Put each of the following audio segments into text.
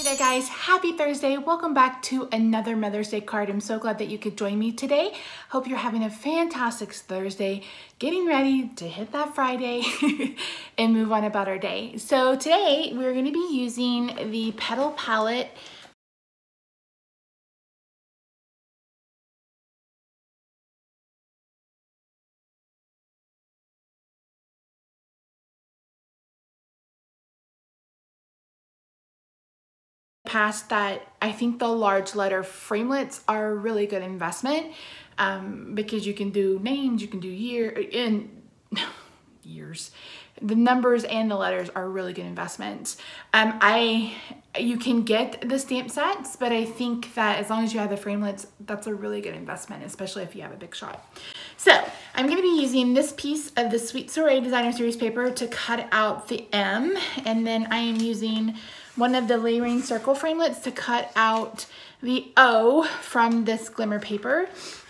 Hey there guys, happy Thursday. Welcome back to another Mother's Day card. I'm so glad that you could join me today. Hope you're having a fantastic Thursday, getting ready to hit that Friday and move on about our day. So today we're going to be using the Petal palette. Past that, I think the large letter framelits are a really good investment because you can do names, you can do years. The numbers and the letters are really good investments. You can get the stamp sets, but I think that as long as you have the framelits, that's a really good investment, especially if you have a big shot. So I'm going to be using this piece of the Sweet Soiree Designer Series paper to cut out the M, and then I am using one of the layering circle framelits to cut out the O from this glimmer paper.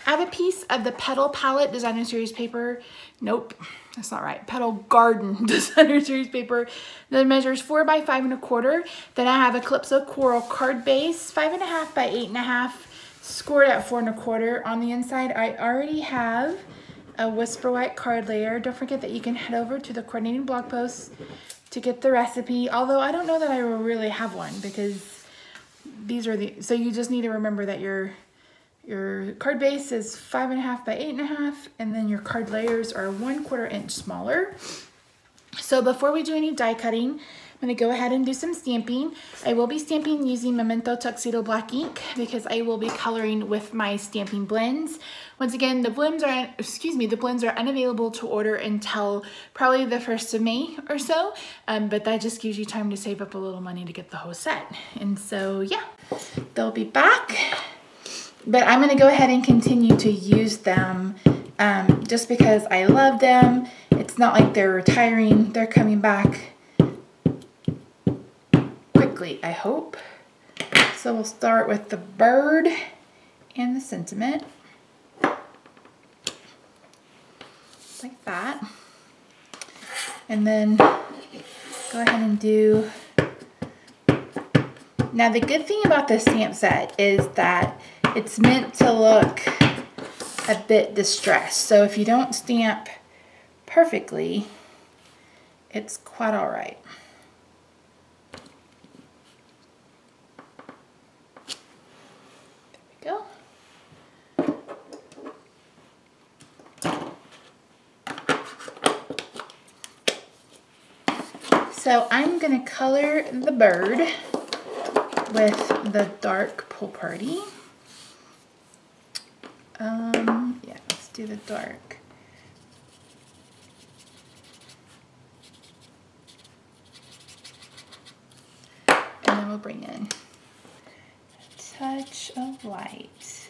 I have a piece of the Petal palette Designer Series paper. Nope, that's not right. Petal Garden Designer Series paper that measures 4 by 5 1/4. Then I have a Calypso Coral card base, 5.5 by 8.5, scored at 4 1/4. On the inside, I already have a Whisper White card layer. Don't forget that you can head over to the coordinating blog post to get the recipe, although I don't know that I will really have one because these are so you just need to remember that your card base is 5.5 by 8.5, and then your card layers are 1/4 inch smaller. So before we do any die cutting, I'm gonna go ahead and do some stamping. I will be stamping using Memento Tuxedo Black ink because I will be coloring with my stamping blends. Once again, the blends are unavailable to order until probably the 1st of May or so, but that just gives you time to save up a little money to get the whole set. And so yeah, they'll be back, but I'm gonna go ahead and continue to use them just because I love them. It's not like they're retiring, they're coming back quickly, I hope. So we'll start with the bird and the sentiment. Like that. And then go ahead and do. Now the good thing about this stamp set is that it's meant to look a bit distressed. So if you don't stamp perfectly, it's quite all right. There we go. So I'm going to color the bird with the dark Pool Party. Yeah, let's do the dark. And then we'll bring in a touch of white.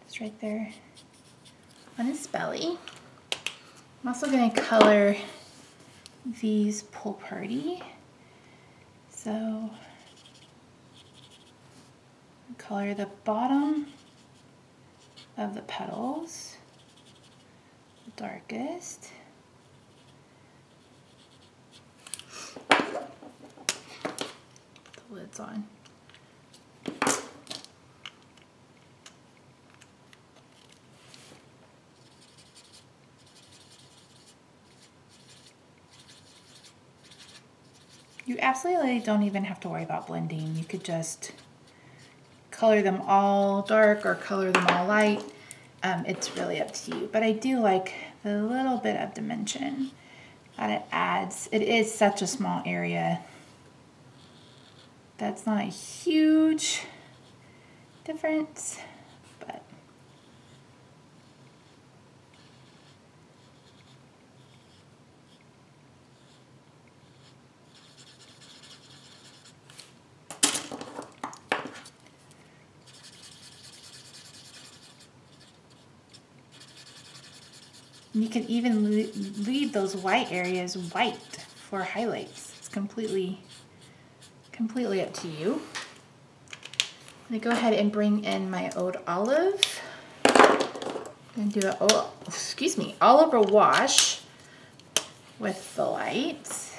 It's right there on his belly. I'm also going to color these Pool Party. So color the bottom of the petals, the darkest. The lid's on. You absolutely don't even have to worry about blending. You could just color them all dark or color them all light. It's really up to you. But I do like the little bit of dimension that it adds. It is such a small area. That's not a huge difference, but you can even leave those white areas white for highlights. It's completely up to you. I'm gonna go ahead and bring in my Oud Olive and do a all over wash with the lights.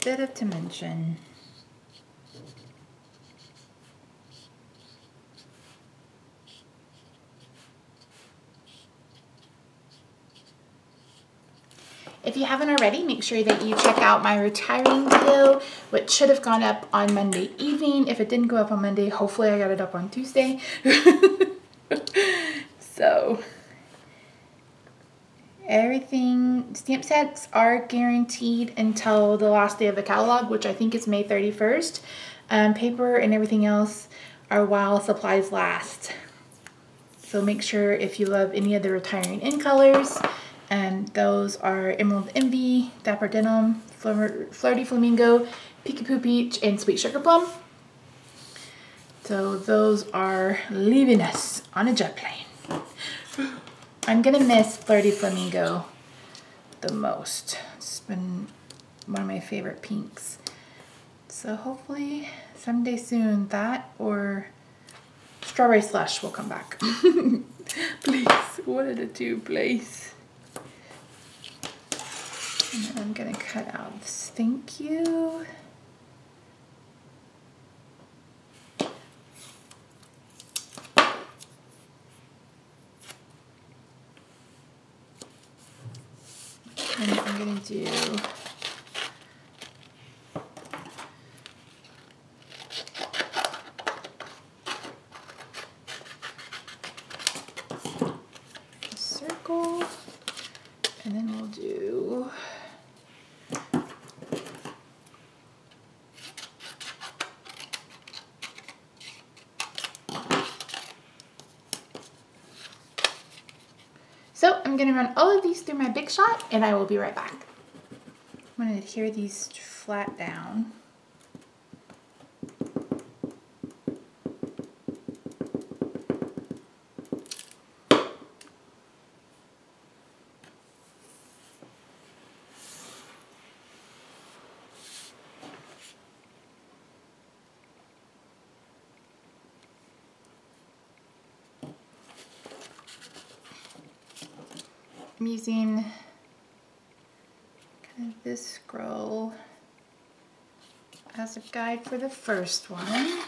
bit of dimension. If you haven't already, make sure that you check out my retiring video, which should have gone up on Monday evening. If it didn't go up on Monday, hopefully I got it up on Tuesday. So, everything, stamp sets are guaranteed until the last day of the catalog, which I think is May 31st. Paper and everything else are while supplies last. So make sure if you love any of the retiring in colors, and those are Emerald Envy, Dapper Denim, Flirty Flamingo, Peekapoo Peach, and Sweet Sugar Plum. So those are leaving us on a jet plane. I'm gonna miss Flirty Flamingo the most. It's been one of my favorite pinks. So hopefully someday soon that or Strawberry Slush will come back. Please, one of the two, please. And then I'm gonna cut out this thank you. And I'm gonna do a circle, and then we'll do so I'm going to run all of these through my Big Shot, and I will be right back. I'm going to adhere these flat down. I'm using kind of this scroll as a guide for the first one.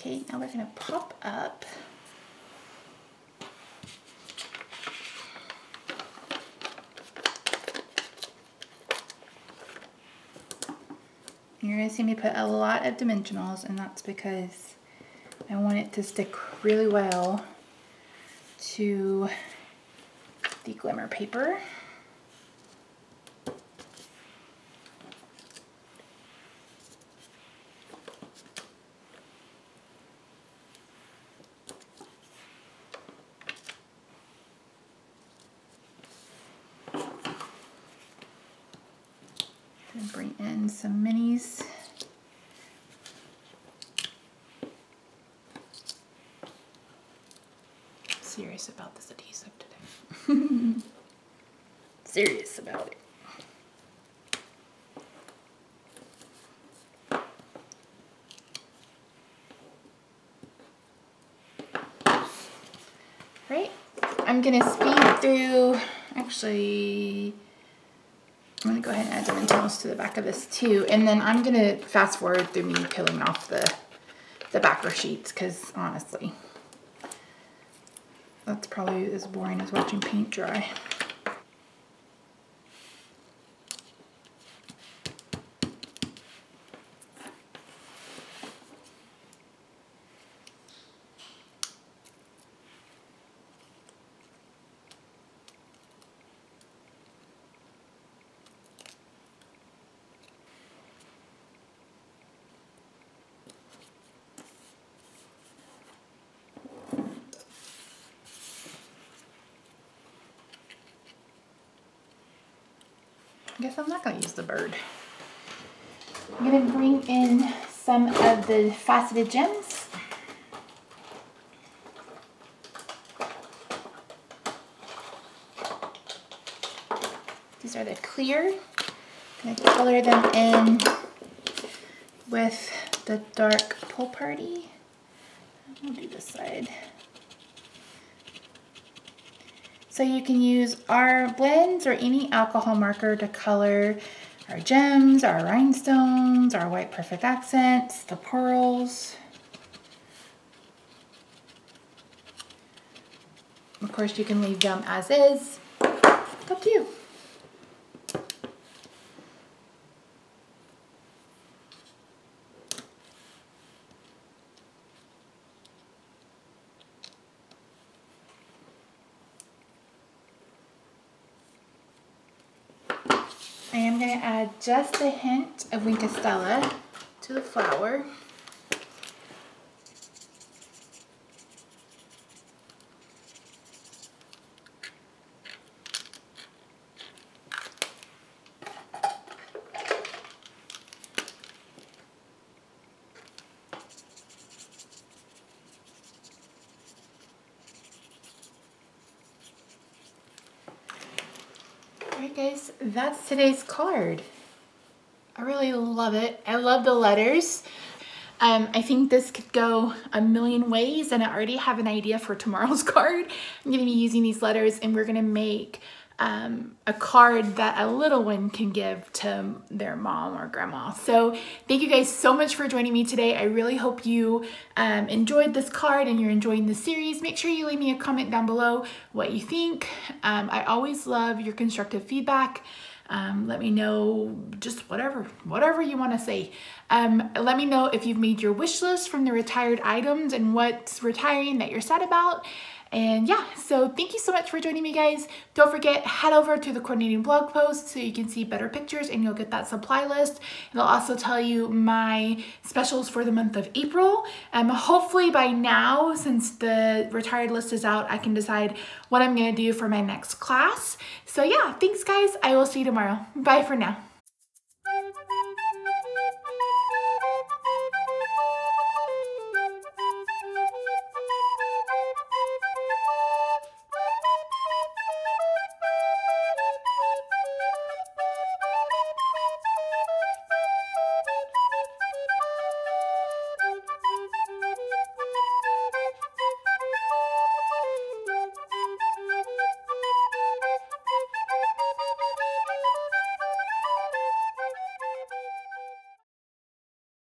Okay, now we're going to pop up you're going to see me put a lot of dimensionals, and that's because I want it to stick really well to the glimmer paper. And bring in some minis. Serious about this adhesive today. Serious about it. I'm gonna speed through, actually, I'm gonna go ahead and add dimensionals to the back of this too. And then I'm gonna fast forward through me peeling off the backer sheets, because honestly, that's probably as boring as watching paint dry. I guess I'm not going to use the bird. I'm going to bring in some of the faceted gems. These are the clear. I'm going to color them in with the dark Pull Party. I'll do this side. So you can use our blends or any alcohol marker to color our gems, our rhinestones, our white perfect accents, the pearls. Of course, you can leave them as is. It's up to you. I am going to add just a hint of Winkestella to the flower. Alright guys, that's today's card. I really love it. I love the letters. I think this could go a million ways, and I already have an idea for tomorrow's card. I'm going to be using these letters, and we're going to make a card that a little one can give to their mom or grandma. So thank you guys so much for joining me today. I really hope you enjoyed this card and you're enjoying the series. Make sure you leave me a comment down below what you think. I always love your constructive feedback. Let me know just whatever you want to say. Let me know if you've made your wish list from the retired items and what's retiring that you're sad about. And yeah, so thank you so much for joining me, guys. Don't forget, head over to the coordinating blog post so you can see better pictures and you'll get that supply list. It'll also tell you my specials for the month of April. Hopefully by now, since the retired list is out, I can decide what I'm gonna do for my next class. So yeah, thanks guys. I will see you tomorrow. Bye for now.